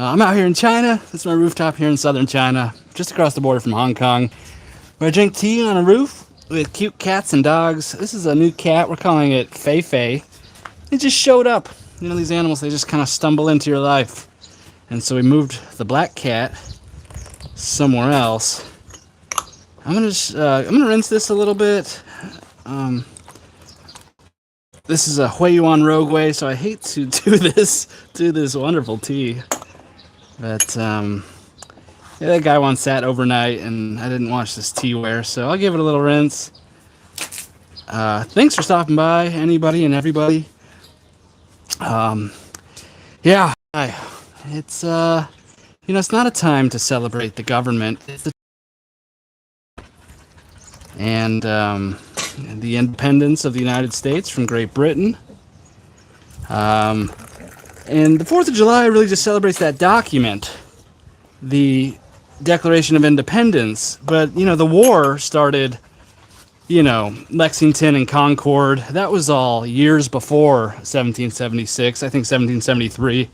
I'm out here in China. This is my rooftop here in southern China, just across the border from Hong Kong, where I drink tea on a roof with cute cats and dogs. This is a new cat. We're calling it Fei Fei. It just showed up. You know, these animals, they just kind of stumble into your life. And so we moved the black cat somewhere else. I'm gonna rinse this a little bit. Um, this is a Huiyuan Rogueway, so I hate to do this wonderful tea. But yeah, that guy once sat overnight, and I didn't wash this teaware, so I'll give it a little rinse. Thanks for stopping by, anybody and everybody. Yeah, it's it's not a time to celebrate the government. And the independence of the United States from Great Britain. And the 4th of July really just celebrates that document, the Declaration of Independence. But, the war started, Lexington and Concord. That was all years before 1776, I think 1773.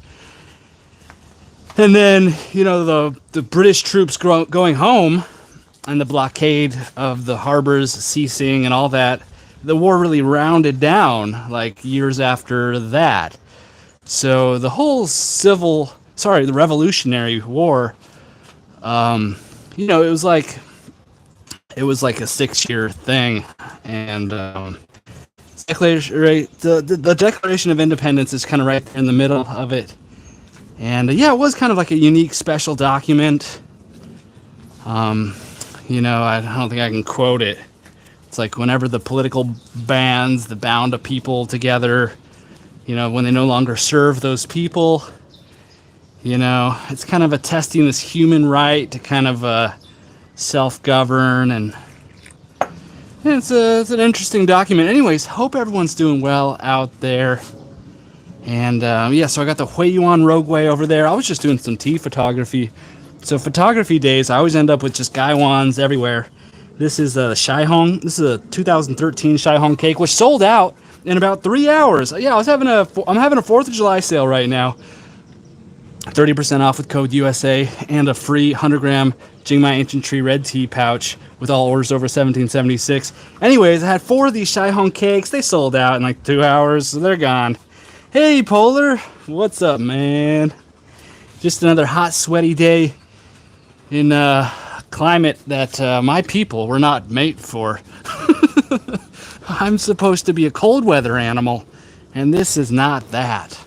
And then, the British troops going home and the blockade of the harbors ceasing and all that, the war really rounded down like years after that. So the whole the Revolutionary War, it was like a 6-year thing, and the Declaration of Independence is kind of right in the middle of it, and it was kind of like a unique, special document. I don't think I can quote it. It's like whenever the political bands that bound a people together, when they no longer serve those people, it's kind of attesting this human right to kind of self-govern, and it's an interesting document. Anyways, hope everyone's doing well out there. And so I got the Huiyuan Rogueway over there. I was just doing some tea photography. So photography days, I always end up with just Gaiwans everywhere. This is a Shaihong. This is a 2013 Shaihong cake, which sold out in about 3 hours. Yeah, I'm having a 4th of July sale right now. 30% off with code USA, and a free 100-gram Jingmai Ancient Tree red tea pouch with all orders over 1776. Anyways, I had 4 of these Shaihong cakes. They sold out in like 2 hours, so they're gone. Hey, Polar. What's up, man? Just another hot, sweaty day in a climate that my people were not made for. I'm supposed to be a cold weather animal, and this is not that.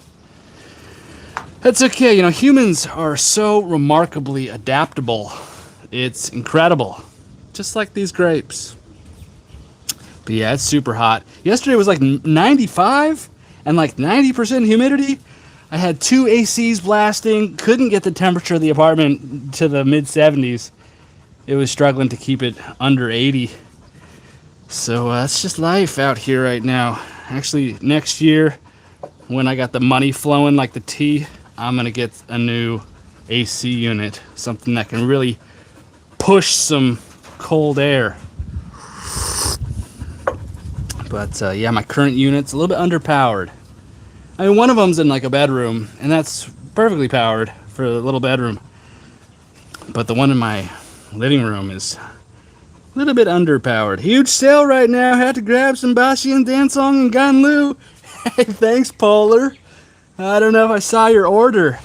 That's okay. Humans are so remarkably adaptable. It's incredible. Just like these grapes. But yeah, it's super hot. Yesterday was like 95 and like 90% humidity. I had 2 ACs blasting, couldn't get the temperature of the apartment to the mid 70s. It was struggling to keep it under 80. So it's just life out here right now. Actually, next year, when I got the money flowing like the tea, I'm going to get a new AC unit. Something that can really push some cold air. But my current unit's a little bit underpowered. I mean, one of them's in like a bedroom, and that's perfectly powered for a little bedroom. But the one in my living room is a little bit underpowered. Huge sale right now. Had to grab some Bashi and Dansong and Ganlu. Hey, thanks, Polar. I don't know if I saw your order.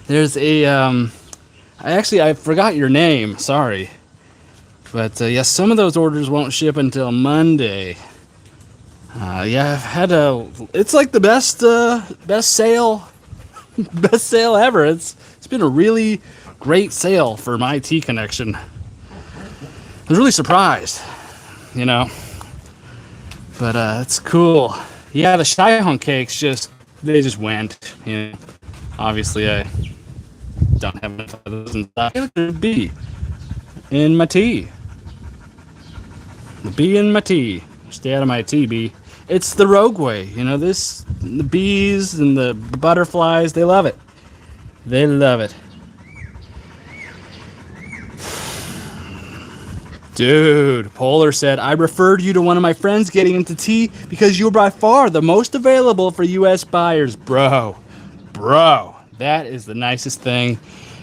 There's a, I forgot your name. Sorry. But, some of those orders won't ship until Monday. I've had it's like the best sale ever. It's been a really great sale for my tea connection. I was really surprised, but it's cool. Yeah, the Shaihong cakes they just went, Obviously, I don't have enough of those in stock. Look, there's a bee in my tea. The bee in my tea. Stay out of my tea, bee. It's the Rogueway, the bees and the butterflies, they love it. They love it. Dude, Polar said, I referred you to one of my friends getting into tea because you were by far the most available for U.S. buyers. Bro, That is the nicest thing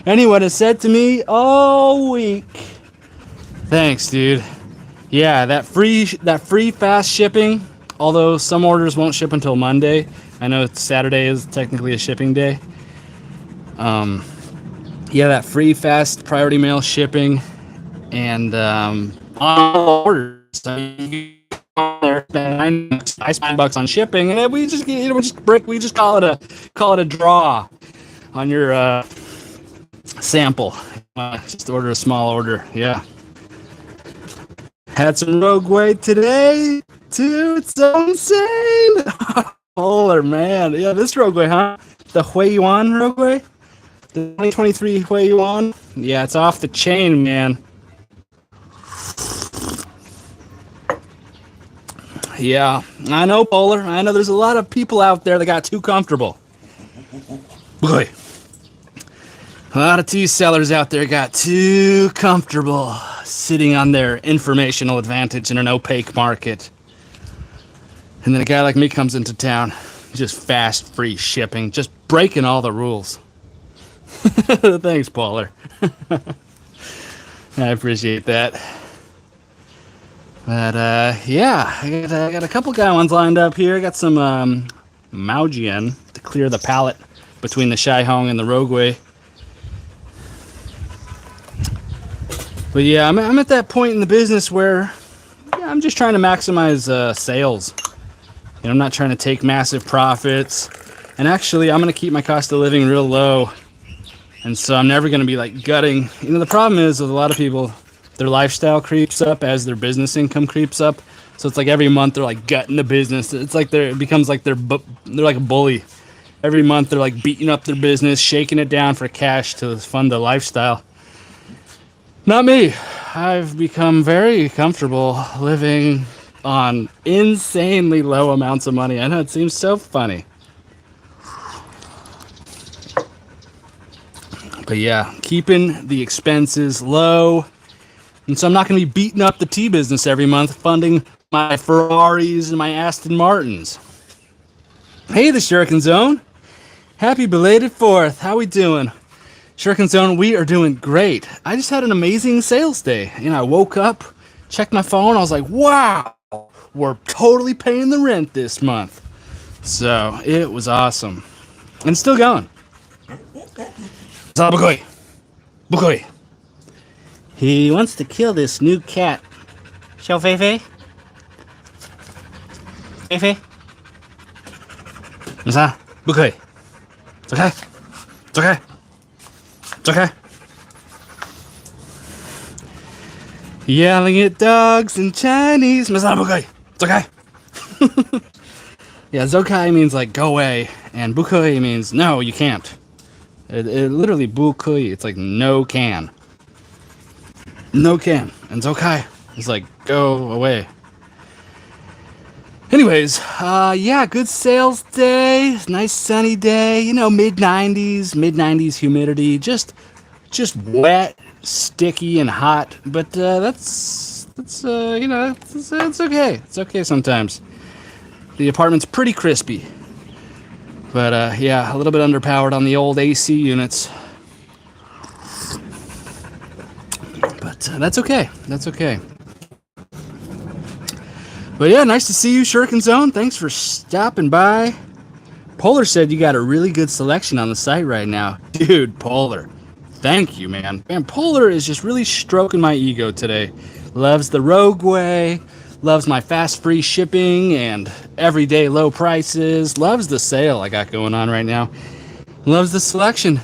anyone has said to me all week. Thanks, dude. Yeah, that free fast shipping. Although some orders won't ship until Monday. I know Saturday is technically a shipping day. Yeah, that free fast priority mail shipping, and all orders. So you there spend $9 on shipping, and then we just call it a draw on your sample. Just order a small order. Yeah. Had some Rogue Way today, too. It's so insane. Polar, man. Yeah, this Rogue Way, huh? The Huiyuan Rogue Way? The 2023 Huiyuan? Yeah, it's off the chain, man. Yeah, I know, Polar. I know there's a lot of people out there that got too comfortable. Boy. A lot of tea sellers out there got too comfortable sitting on their informational advantage in an opaque market. And then a guy like me comes into town, just fast, free shipping, just breaking all the rules. Thanks, Polar. I appreciate that. But, yeah, I got a couple guy ones lined up here. I got some Maojian to clear the palate between the Shai Hong and the Rogue Way. But yeah, I'm at that point in the business where I'm just trying to maximize sales. You know, I'm not trying to take massive profits. And actually, I'm going to keep my cost of living real low. And so I'm never going to be like gutting. You know, the problem is with a lot of people, their lifestyle creeps up as their business income creeps up. So it's like every month they're like gutting the business. It's like it becomes like they're like a bully. Every month they're like beating up their business, shaking it down for cash to fund the lifestyle. Not me. I've become very comfortable living on insanely low amounts of money. I know it seems so funny. But yeah, keeping the expenses low. And so I'm not going to be beating up the tea business every month, funding my Ferraris and my Aston Martins. Hey, the Shuriken Zone. Happy belated 4th. How we doing? Shuriken Zone, we are doing great. I just had an amazing sales day. You know, I woke up, checked my phone. I was like, wow, we're totally paying the rent this month. So it was awesome. And still going. Bukoi. Bukoi. He wants to kill this new cat. Xiao Fei Fei? Fei Fei? What's Bukoi. It's okay. It's okay. It's okay. Yelling at dogs in Chinese. It's okay. Yeah, Zokai means like go away, and Bukoi means no, you can't. It literally Bukoi. It's like no can. No can. And Zokai is like go away. Anyways, yeah, good sales day. Nice sunny day. You know, mid 90s humidity. Just wet, sticky, and hot. But that's you know, it's okay. It's okay sometimes. The apartment's pretty crispy. But yeah, a little bit underpowered on the old AC units. But that's okay. That's okay. But yeah, nice to see you, Shuriken Zone. Thanks for stopping by. Polar said you got a really good selection on the site right now. Dude, Polar, thank you, man. Man, Polar is just really stroking my ego today. Loves the Rogue Way, loves my fast free shipping and everyday low prices, loves the sale I got going on right now, loves the selection.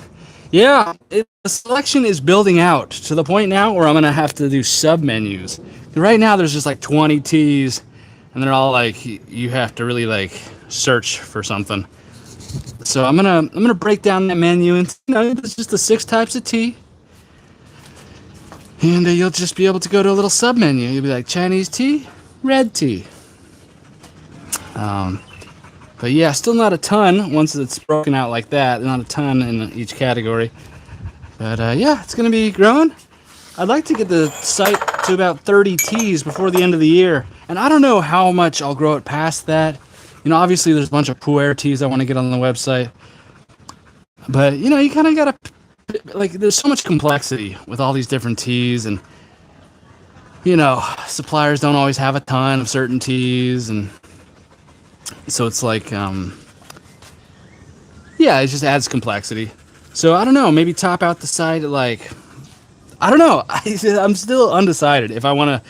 Yeah, the selection is building out to the point now where I'm going to have to do sub-menus. Right now there's just like 20 teas. And they're all like, you have to really like search for something. So I'm gonna break down that menu, and you know, it's just the 6 types of tea. And you'll just be able to go to a little sub menu. You'll be like Chinese tea, red tea. But yeah, still not a ton once it's broken out like that. Not a ton in each category. But yeah, it's gonna be growing. I'd like to get the site to about 30 teas before the end of the year. And I don't know how much I'll grow it past that. You know, obviously there's a bunch of Puer teas I want to get on the website. But you know, you kind of gotta like. There's so much complexity with all these different teas, and you know, suppliers don't always have a ton of certain teas, and so it's like, yeah, it just adds complexity. So I don't know, maybe top out the side at like, I don't know. I'm still undecided if I want to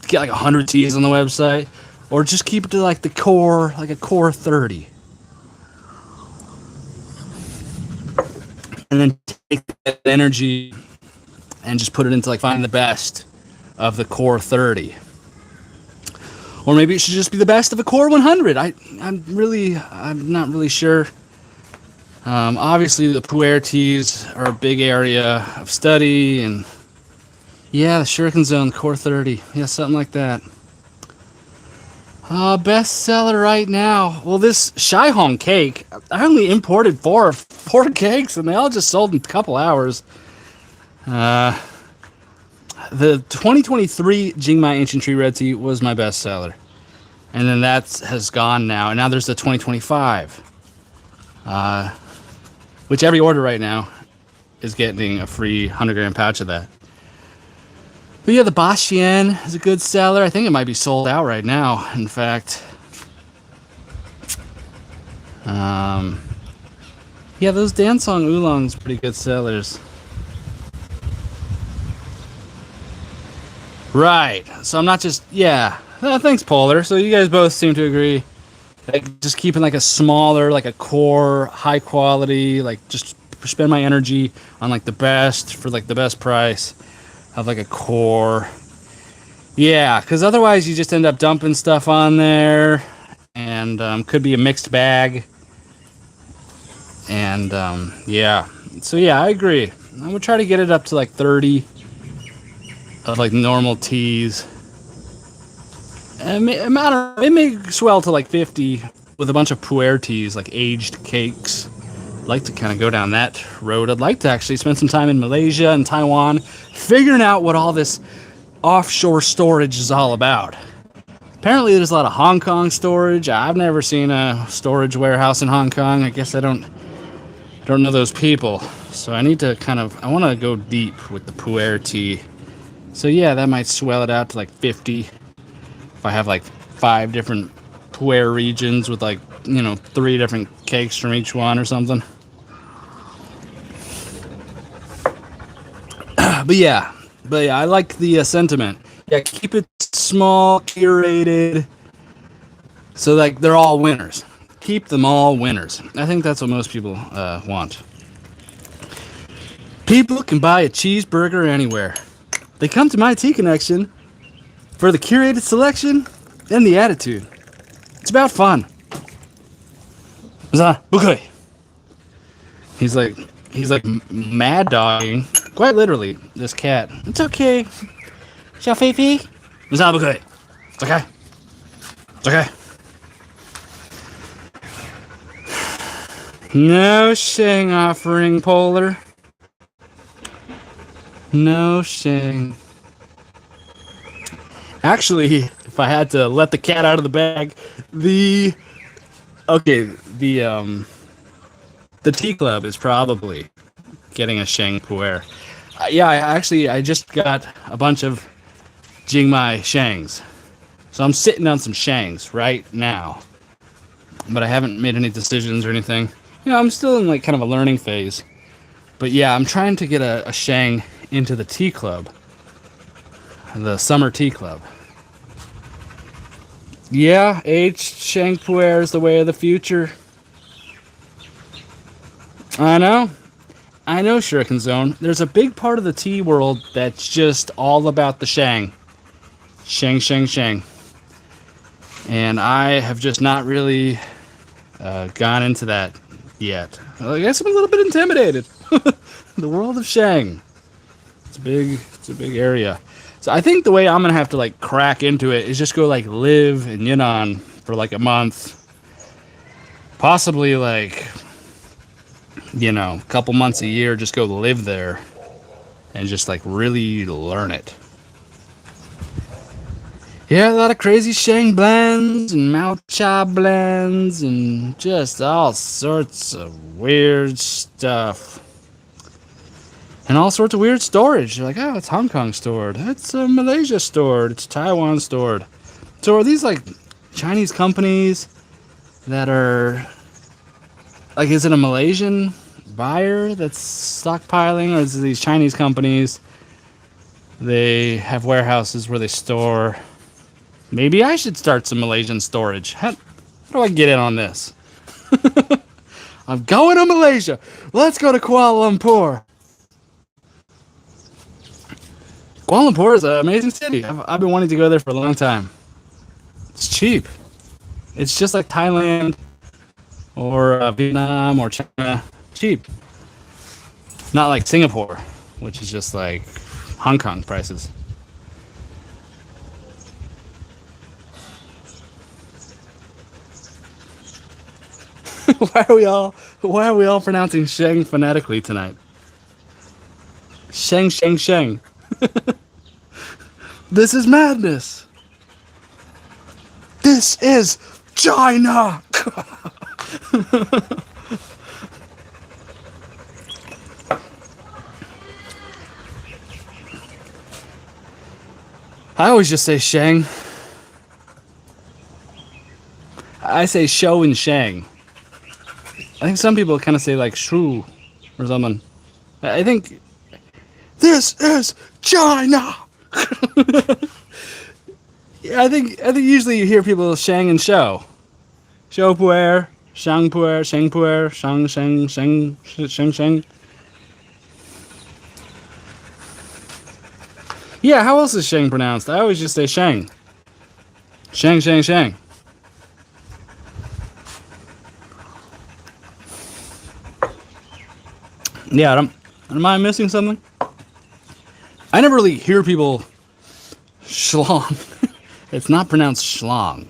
get like 100 teas on the website or just keep it to like the core, like a core 30. And then take that energy and just put it into like finding the best of the core 30. Or maybe it should just be the best of a core 100. I'm not really sure. Obviously, the Puer teas are a big area of study, and yeah, the Shuriken Zone, core 30. Yeah, something like that. Bestseller right now. Well, this Shaihong cake, I only imported four cakes, and they all just sold in a couple hours. The 2023 Jingmai Ancient Tree Red Tea was my bestseller. And then that has gone now. And now there's the 2025. Which every order right now is getting a free 100-gram pouch of that. But yeah, the Bashian is a good seller. I think it might be sold out right now, in fact. Yeah, those Dansong Oolongs pretty good sellers. Right. So I'm not just, yeah. Thanks, Polar. So you guys both seem to agree. Like just keeping like a smaller, like a core, high quality, like just spend my energy on like the best for like the best price of like a core. Yeah, because otherwise you just end up dumping stuff on there, and could be a mixed bag. And yeah, so yeah, I agree. I'm gonna try to get it up to like 30 of like normal teas. And it may swell to like 50 with a bunch of Puer teas, like aged cakes. I'd like to kind of go down that road. I'd like to actually spend some time in Malaysia and Taiwan figuring out what all this offshore storage is all about. Apparently there's a lot of Hong Kong storage. I've never seen a storage warehouse in Hong Kong. I guess I don't know those people. So I need to I want to go deep with the Puer tea. So yeah, that might swell it out to like 50. If I have like 5 different Puer regions with like, 3 different cakes from each one or something. But yeah, I like the sentiment. Yeah, keep it small, curated, so like they're all winners. Keep them all winners. I think that's what most people want. People can buy a cheeseburger anywhere. They come to my Tea Connection for the curated selection and the attitude. It's about fun. He's like mad dogging, quite literally, this cat. It's okay. Xiaofeifi. It's okay. It's okay. It's okay. No Shang offering, Polar. No Shang. Actually, if I had to let the cat out of the bag, the tea club is probably getting a Shang Puer. Yeah, I just got a bunch of Jingmai Shangs. So I'm sitting on some Shangs right now. But I haven't made any decisions or anything. I'm still in like kind of a learning phase. But yeah, I'm trying to get a Shang into the tea club. The summer tea club. Yeah, aged Shang Puer is the way of the future. I know, Shuriken Zone. There's a big part of the tea world that's just all about the Shang. Shang. And I have just not really gone into that yet. I guess I'm a little bit intimidated. The world of Shang. It's a big area. So I think the way I'm gonna have to like crack into it is just go like live in Yunnan for like a month. Possibly like, a couple months a year, just go live there and just like really learn it. Yeah, a lot of crazy Shang blends and Mao Cha blends and just all sorts of weird stuff. And all sorts of weird storage. You're like, oh, it's Hong Kong stored. It's Malaysia stored. It's Taiwan stored. So are these like Chinese companies that are like, is it a Malaysian buyer that's stockpiling, or is it these Chinese companies? They have warehouses where they store. Maybe I should start some Malaysian storage. How do I get in on this? I'm going to Malaysia. Let's go to Kuala Lumpur. Kuala Lumpur is an amazing city. I've been wanting to go there for a long time. It's cheap. It's just like Thailand or Vietnam or China. Cheap. Not like Singapore, which is just like Hong Kong prices. Why are we all pronouncing Sheng phonetically tonight? Sheng, Sheng, Sheng. This is madness. This is China. I always just say Shang. I say show and Shang. I think some people kind of say like shrew or something. I think this is China. Yeah, I think usually you hear people Shang and show. Show Puer, Shang Puer, Shang Puer, Shang Shang Shang Shang Shang. Yeah, how else is Shang pronounced? I always just say Shang. Shang Shang Shang. Yeah, am I missing something? I never really hear people schlong. It's not pronounced schlong.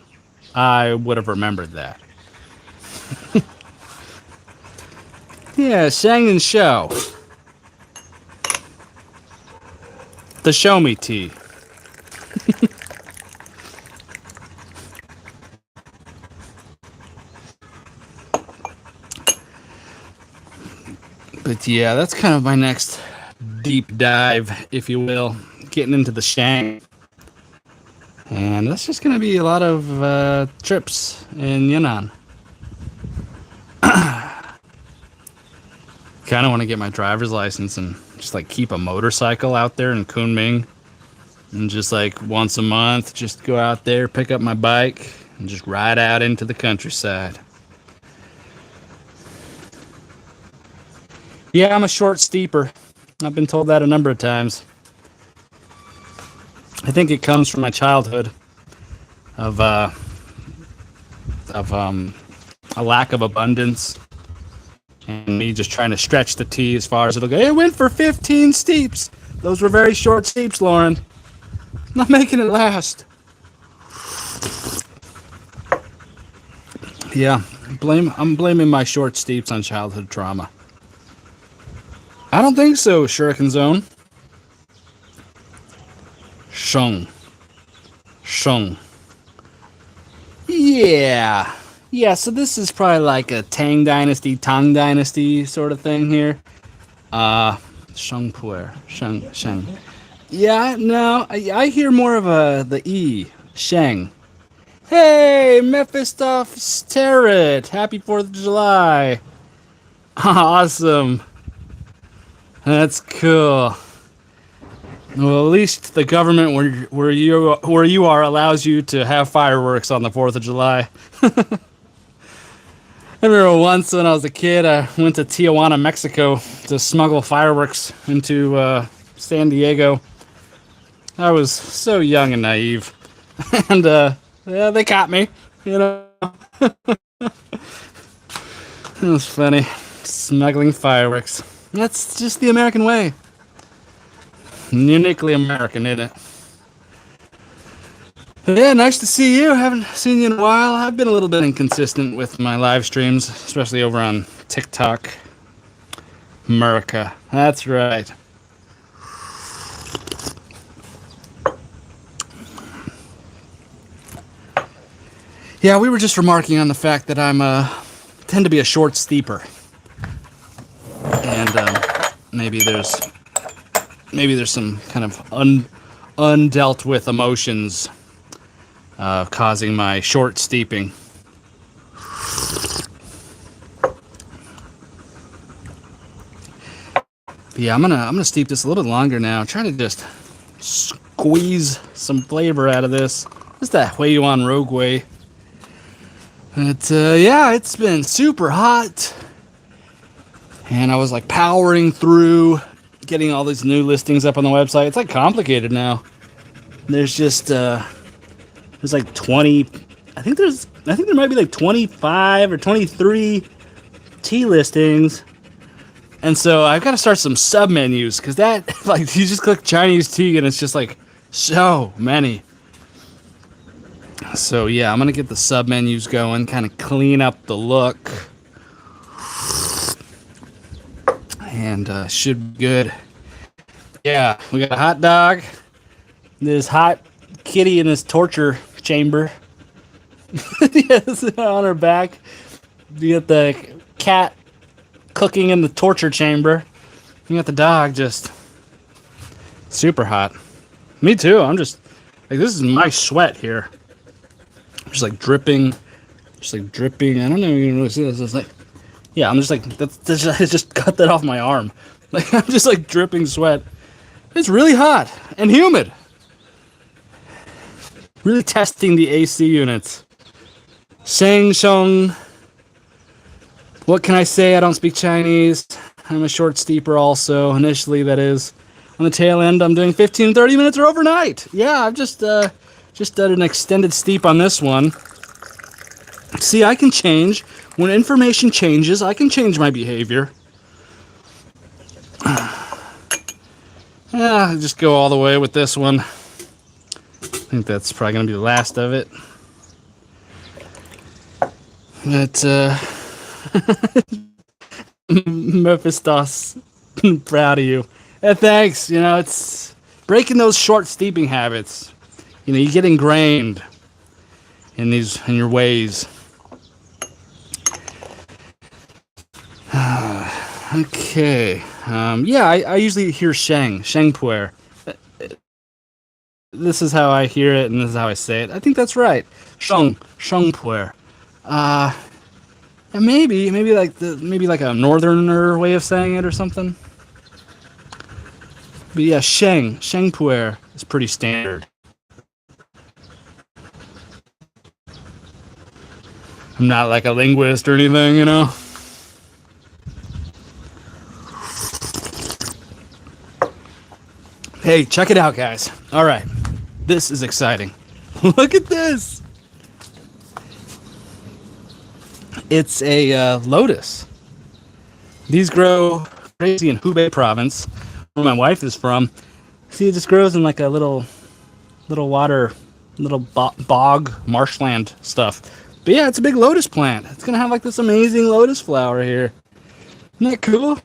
I would have remembered that. Yeah, Shang and show. The show me tea. But yeah, that's kind of my next deep dive, if you will, getting into the Shang. And that's just going to be a lot of trips in Yunnan. Kind of want to get my driver's license and just like keep a motorcycle out there in Kunming. And just like once a month, just go out there, pick up my bike, and just ride out into the countryside. Yeah, I'm a short steeper. I've been told that a number of times. I think it comes from my childhood of a lack of abundance and me just trying to stretch the T as far as it'll go. It went for 15 steeps. Those were very short steeps, Lauren. I'm not making it last. Yeah, I'm blaming my short steeps on childhood trauma. I don't think so, Shuriken Zone. Shung. Yeah. Yeah, so this is probably like a Tang Dynasty, Tang Dynasty sort of thing here. Shung Puer. Sheng. Yeah, no, I hear more of the E. Sheng. Hey, Mephistopheles Tarot. Happy 4th of July. Awesome. That's cool. Well, at least the government where you are allows you to have fireworks on the 4th of July. I remember once when I was a kid, I went to Tijuana, Mexico to smuggle fireworks into San Diego. I was so young and naive. And yeah, they caught me, you know. It was funny. Smuggling fireworks. That's just the American way. Uniquely American, isn't it? Yeah, nice to see you. Haven't seen you in a while. I've been a little bit inconsistent with my live streams, especially over on TikTok. America. That's right. Yeah, we were just remarking on the fact that I'm tend to be a short steeper, and maybe there's some kind of undealt with emotions causing my short steeping. But yeah, I'm gonna steep this a little bit longer now. Trying to just squeeze some flavor out of this. Just that Huiyuan Rogue Way. But yeah, it's been super hot, and I was like powering through, getting all these new listings up on the website. It's like complicated now. There's just there's like 20. I think there might be like 25 or 23 tea listings. And so I've got to start some sub menus, because that, like, you just click Chinese tea and it's just like so many. So yeah, I'm gonna get the sub menus going, kind of clean up the look, and should be good. Yeah, we got a hot dog, this hot kitty in this torture chamber. Yes, on her back. You got the cat cooking in the torture chamber. You got the dog just super hot. Me too. I'm just like, this is my sweat here. Just like dripping. I don't know if you can really see this. It's like, yeah, I'm just like, I just cut that off my arm. Like, I'm just like dripping sweat. It's really hot and humid. Really testing the AC units. Sheng Sheng. What can I say? I don't speak Chinese. I'm a short steeper also, initially, that is. On the tail end, I'm doing 15, 30 minutes or overnight. Yeah, I've just done an extended steep on this one. See, I can change. When information changes, I can change my behavior. Yeah, I'll just go all the way with this one. I think that's probably going to be the last of it. But, Mephistos, proud of you. Thanks. You know, it's breaking those short steeping habits. You know, you get ingrained in your ways. Okay. Yeah, I usually hear Sheng Puer. This is how I hear it, and this is how I say it. I think that's right. Sheng Puer. And maybe like a northerner way of saying it or something. But yeah, Sheng Puer is pretty standard. I'm not like a linguist or anything, you know. Hey, check it out, guys. All right, this is exciting. Look at this. It's a lotus. These grow crazy in Hubei province, where my wife is from. See, it just grows in like a little water, bog, marshland stuff. But yeah, it's a big lotus plant. It's gonna have like this amazing lotus flower here. Isn't that cool?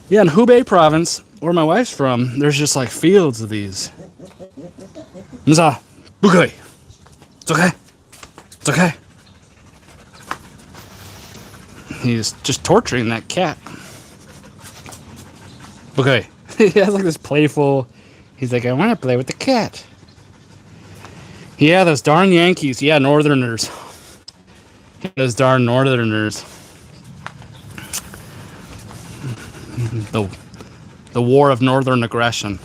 Yeah, in Hubei province, where my wife's from, there's just like fields of these. Mza, bukui. It's okay. It's okay. He's just torturing that cat. Okay. He has like this playful, he's like, I want to play with the cat. Yeah, those darn Yankees. Yeah, northerners. Those darn northerners. The war of northern aggression.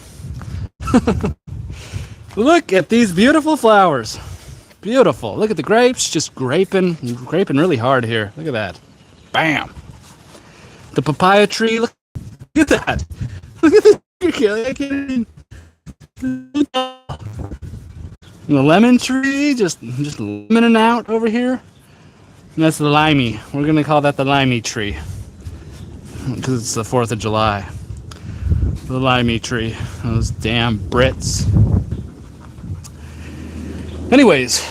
Look at these beautiful flowers. Beautiful. Look at the grapes, just graping really hard here. Look at that. Bam. The papaya tree, look at that. Look at this. I can't even. The lemon tree, just lemoning out over here. And that's the limey. We're gonna call that the limey tree, because it's the 4th of July. The limey tree. Those damn Brits. Anyways,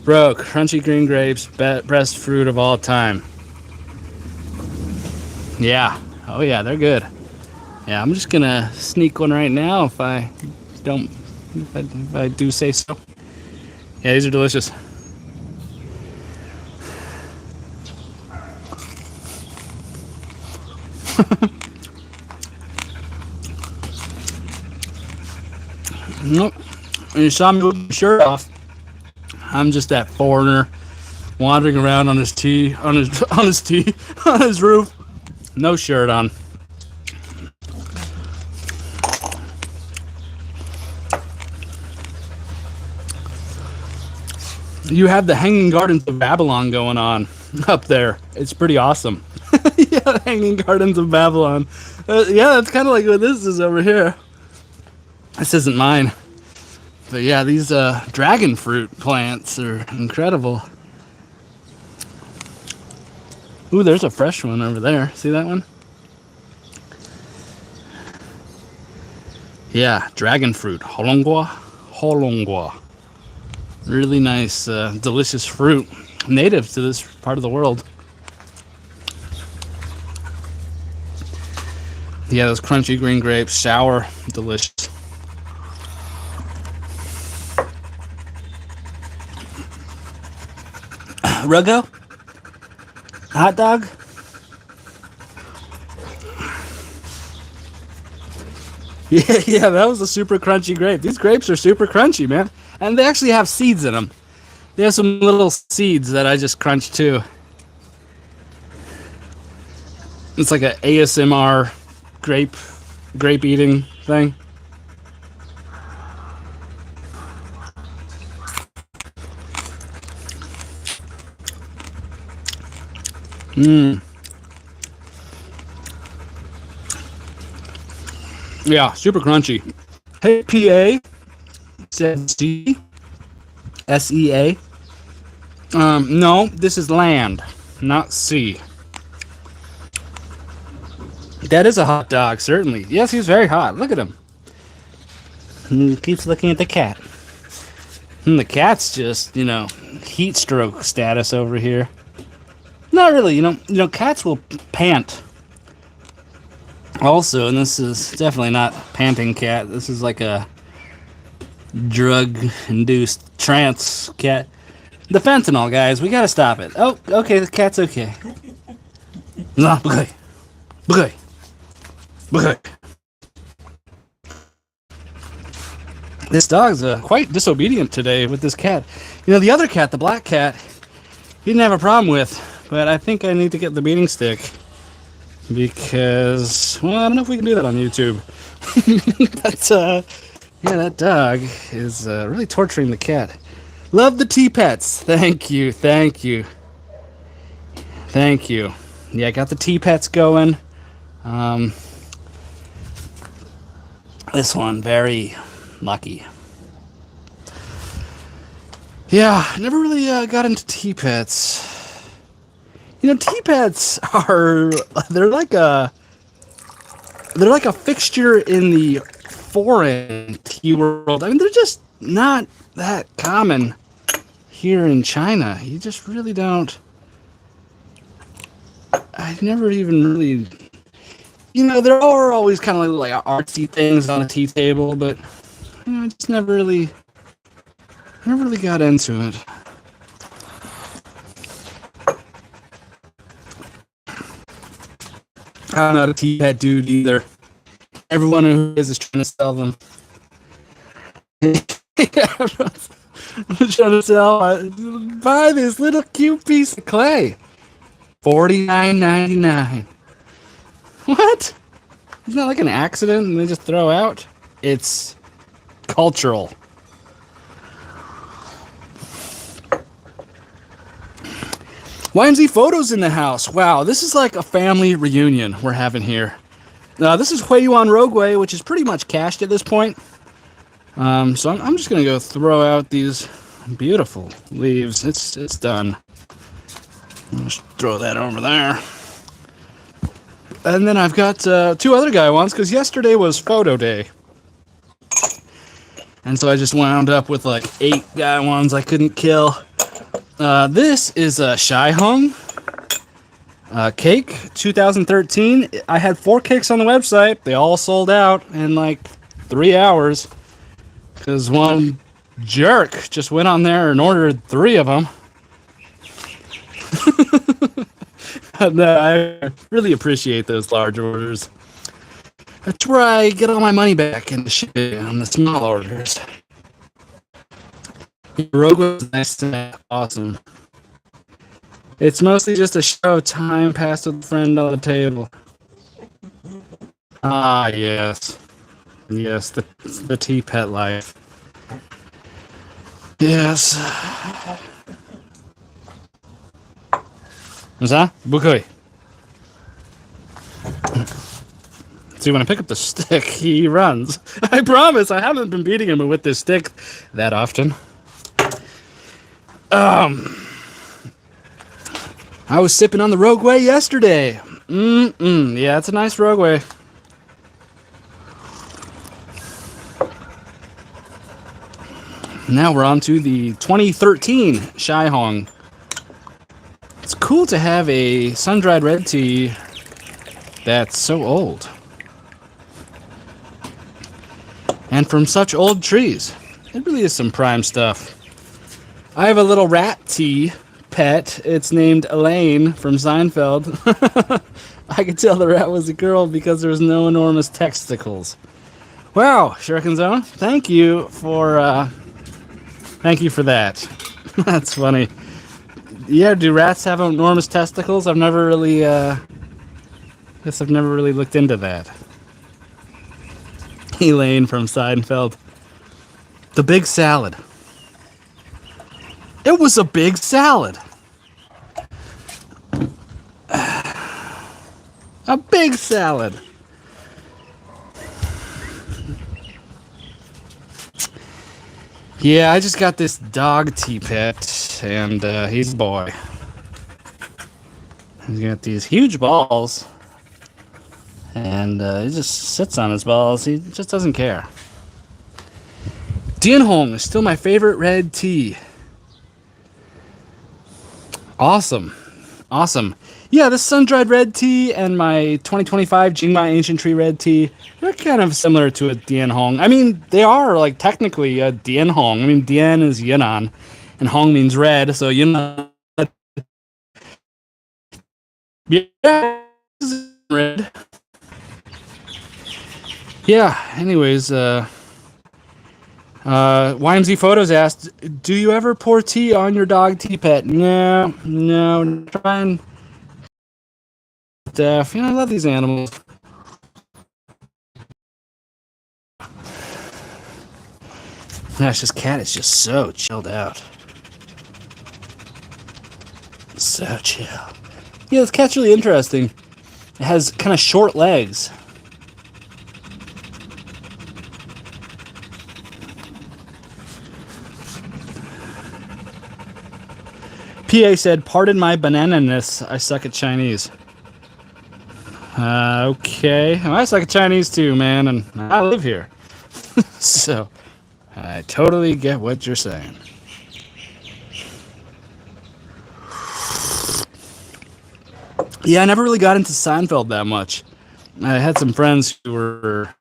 bro, crunchy green grapes, best fruit of all time. Yeah. Oh yeah, they're good. Yeah, I'm just gonna sneak one right now if I do say so. Yeah, these are delicious. Nope. When you saw me with my shirt off, I'm just that foreigner wandering around on his on his roof, no shirt on. You have the Hanging Gardens of Babylon going on up there. It's pretty awesome. Yeah, the Hanging Gardens of Babylon. Yeah, that's kind of like what this is over here. This isn't mine. But yeah, these dragon fruit plants are incredible. Ooh, there's a fresh one over there. See that one? Yeah, dragon fruit. Holongwa. Holongwa. Really nice, delicious fruit. Native to this part of the world. Yeah, those crunchy green grapes. Sour. Delicious. Ruggo? Hot dog? Yeah, that was a super crunchy grape. These grapes are super crunchy, man. And they actually have seeds in them. They have some little seeds that I just crunched too. It's like a ASMR grape eating thing. Mmm. Yeah, super crunchy. Hey, PA said C SEA. No, this is land, not sea. That is a hot dog, certainly. Yes, he's very hot. Look at him. He keeps looking at the cat. And the cat's just, heat stroke status over here. Not really, cats will pant. Also, and this is definitely not panting cat. This is like a drug-induced trance cat. The fentanyl, guys. We gotta stop it. Oh, okay. The cat's okay. No, okay. Okay. Okay. This dog's quite disobedient today with this cat. The other cat, the black cat, he didn't have a problem with, but I think I need to get the beating stick. Because, well, I don't know if we can do that on YouTube. But, yeah, that dog is really torturing the cat. Love the T-Pets. Thank you, thank you. Thank you. Yeah, got the T-Pets going. This one, very lucky. Yeah, never really got into T-Pets. T-Pets they're like a fixture in the foreign tea world. I mean, they're just not that common here in China. You just really don't. I never even really, there are always kind of like artsy things on a tea table, but I just never really got into it. I'm not a tea-pet dude either. Everyone who is trying to sell them. I'm trying to sell. Buy this little cute piece of clay. $49.99. What? Isn't that like an accident and they just throw out? It's cultural. YMZ Photos in the house. Wow, this is like a family reunion we're having here. This is Huiyuan Rogueway, which is pretty much cashed at this point. So I'm just going to go throw out these beautiful leaves. It's done. I'll just throw that over there. And then I've got two other guy ones, because yesterday was photo day. And so I just wound up with like 8 guy ones I couldn't kill. This is a Shai Hung cake, 2013. I had 4 cakes on the website. They all sold out in like 3 hours. Because one jerk just went on there and ordered 3 of them. No, I really appreciate those large orders. That's where I get all my money back in the shipping on the small orders. Rogue was nice and awesome. It's mostly just a show of time passed with a friend on the table. Ah, yes. Yes, the tea pet life. Yes. What's that? Bukoi. See, when I pick up the stick, he runs. I promise, I haven't been beating him with this stick that often. I was sipping on the Rogueway yesterday. Yeah, it's a nice Rogueway. Now we're on to the 2013 Shai Hong. It's cool to have a sun-dried red tea that's so old. And from such old trees. It really is some prime stuff. I have a little rat tea pet. It's named Elaine from Seinfeld. I could tell the rat was a girl because there was no enormous testicles. Wow, Shuriken Zone, thank you for that. That's funny. Yeah, do rats have enormous testicles? I've never really looked into that. Elaine from Seinfeld. The big salad. It was a big salad. A big salad. Yeah, I just got this dog tea pet, and he's a boy. He's got these huge balls, and he just sits on his balls. He just doesn't care. Dianhong is still my favorite red tea. Awesome. Yeah, this sun-dried red tea and my 2025 Jingma Ancient Tree red tea, they're kind of similar to a Dianhong. I mean, they are like technically a Dianhong. I mean, Dian is Yunnan, and Hong means red, so Yunnan. Yeah, red. Yeah. Anyways, YMZ Photos asked, "Do you ever pour tea on your dog tea pet?" No. Try and stuff. I love these animals. Gosh, this cat is just so chilled out. So chill. Yeah, this cat's really interesting. It has kind of short legs. PA said, "Pardon my banana-ness, I suck at Chinese." Okay. Well, I suck at Chinese too, man, and I live here. So, I totally get what you're saying. Yeah, I never really got into Seinfeld that much. I had some friends who were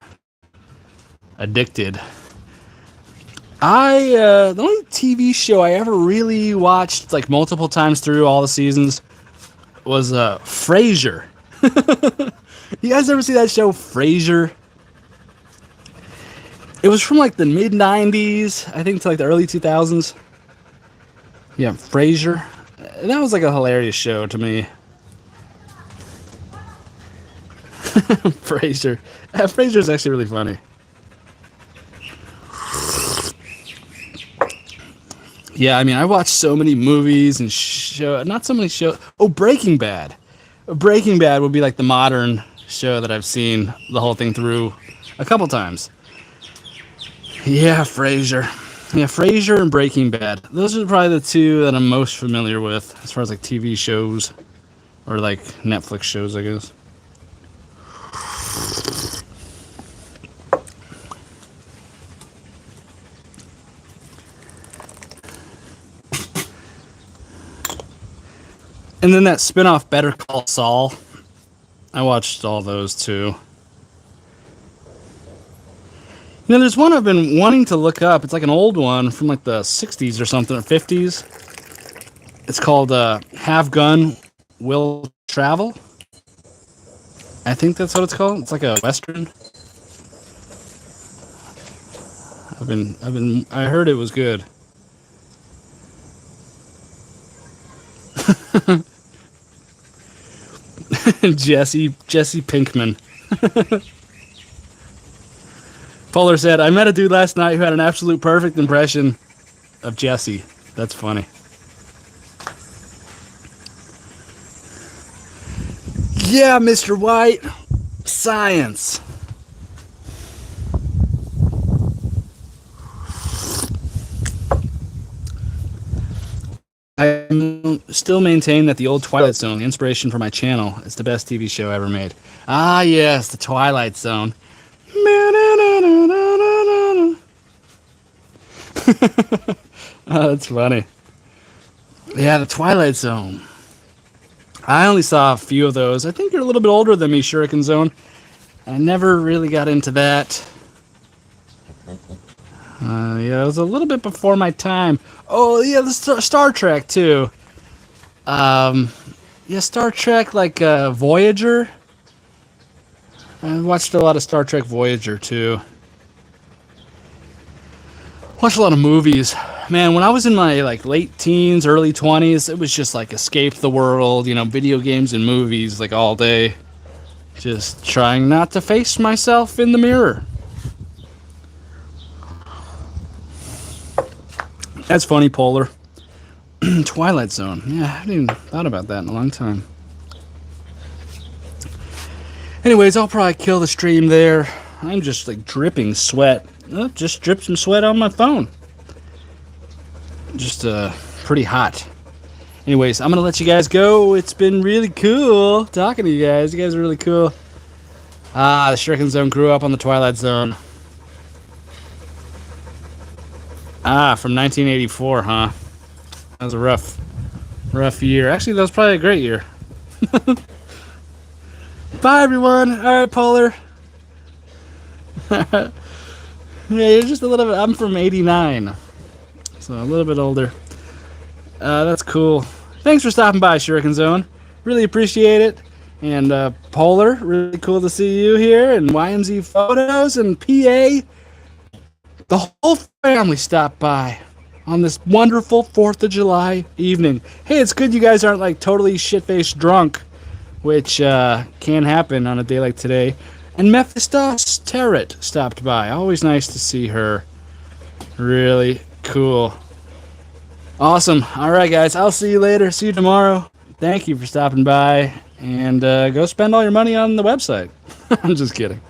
addicted. The only TV show I ever really watched like multiple times through all the seasons was Frasier. You guys ever see that show, Frasier? It was from like the mid 90s, I think, to like the early 2000s. Yeah, Frasier. That was like a hilarious show to me. Frasier. Frasier's actually really funny. Yeah, I mean, I watched so many movies and not so many shows. Oh, Breaking Bad. Breaking Bad would be like the modern show that I've seen the whole thing through a couple times. Yeah, Frasier. Yeah, Frasier and Breaking Bad. Those are probably the two that I'm most familiar with as far as like TV shows or like Netflix shows, I guess. And then that spin-off Better Call Saul. I watched all those too. You know, there's one I've been wanting to look up. It's like an old one from like the 60s or something, or 50s. It's called Have Gun, Will Travel. I think that's what it's called. It's like a Western. I heard it was good. Jesse Pinkman. Polar said, I met a dude last night who had an absolute perfect impression of Jesse. That's funny. Yeah, Mr. White. Science. I still maintain that the old Twilight Zone, the inspiration for my channel, is the best TV show ever made. Ah, yes, the Twilight Zone. Oh, that's funny. Yeah, the Twilight Zone. I only saw a few of those. I think you're a little bit older than me, Shuriken Zone. I never really got into that. Yeah, it was a little bit before my time. Oh, yeah, the Star Trek, too. Yeah, Star Trek, like Voyager. I watched a lot of Star Trek Voyager, too. Watched a lot of movies. Man, when I was in my like late teens, early 20s, it was just like escape the world, you know, video games and movies like all day. Just trying not to face myself in the mirror. That's funny, Polar. Twilight Zone. Yeah, I haven't even thought about that in a long time. Anyways, I'll probably kill the stream there. I'm just like dripping sweat. Oh, just dripped some sweat on my phone. Just pretty hot. Anyways, I'm gonna let you guys go. It's been really cool talking to you guys. You guys are really cool. Ah, the Shuriken Zone grew up on the Twilight Zone. Ah, from 1984, huh? That was a rough year. Actually, that was probably a great year. Bye, everyone. All right, Polar. Yeah, you're just a little bit. I'm from '89, so a little bit older. That's cool. Thanks for stopping by, Shuriken Zone. Really appreciate it. And Polar, really cool to see you here. And YMZ Photos and PA. The whole family stopped by on this wonderful 4th of July evening. Hey, it's good you guys aren't like totally shit-faced drunk, which can happen on a day like today. And Mephistos Terret stopped by. Always nice to see her. Really cool. Awesome. All right, guys. I'll see you later. See you tomorrow. Thank you for stopping by. And go spend all your money on the website. I'm just kidding.